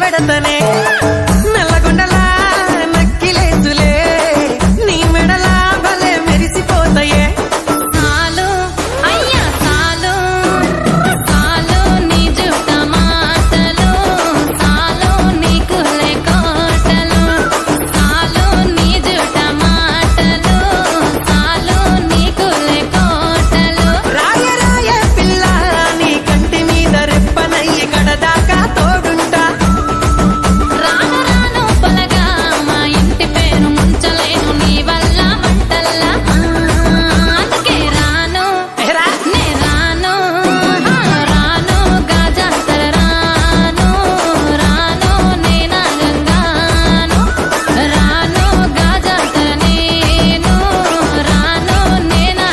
పెడతనే నల్లగొండలా నక్కిలేదులే నీ మెడలా భలే మెరిసిపోతాయే చాలు అయ్యా చాలు చాలు నీ జుట్ట మాటలు చాలు నీకు లేకోటలు చాలు నీ జుట్ట మాటలు చాలు నీకు లేకోటలు రాయ రాయ పిల్ల నీ కంటి మీద రెప్పనయ్యి కడదాకా తోడుంటా రాను రాను పొలగా మా ఇంటి పేరు ముంచలేను నీ వల్ల మంటల్లా అందుకే రాను ఏరా నే రాను రాను గాజాతర రాను రాను నేనా గంగాను రాను గాజాతర నేను రాను నేనా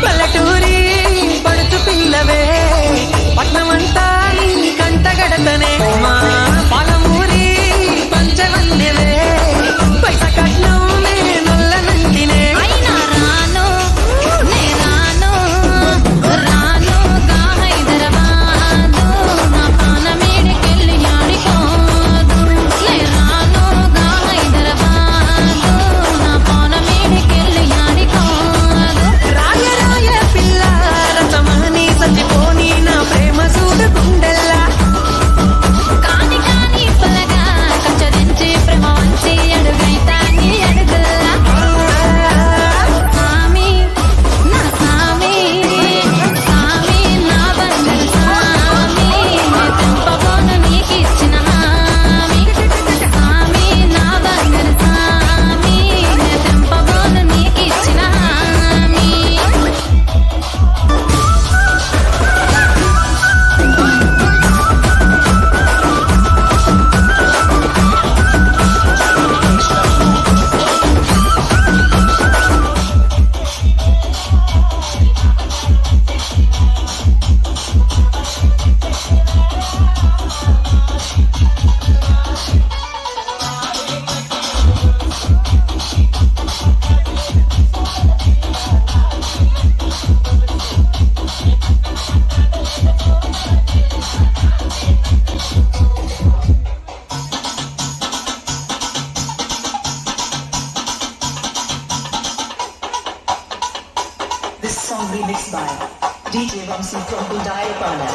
పల్లెటూరి పడుచు పిల్లవే పట్నమంతా నీ కంటగడతనే మా పాలమూరి పంచవన్నెవే పైస కట్నం నే నొల్లనంటినే అయినా రాను నే రాను రాను గా హైదరాబాదు నా ప్రాణమేడికెళ్ళి ఆడిపోదు నే రాను గా హైదరాబాదు నా ప్రాణమేడికెళ్ళి ఆడిపోదు రాయ రాయ పిల్ల రతమాని సచ్చిపోని నా ప్రేమ సూడు గుండెల్లా కాని కాని పొలగా కచ్చరించి ప్రేమ వంచి అడుగైతా నీ అడుగుల్లా సామి నా సామి సామి నా బంగారు సామి నే తెంపబోను నీకిచ్చిన హామీ సామి నా బంగారు సామి నే తెంపబోను నీకిచ్చిన హామీ This song remixed by DJ Ramsey from Budaya Pala.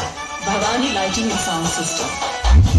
Bhavani Lighting and Sound System.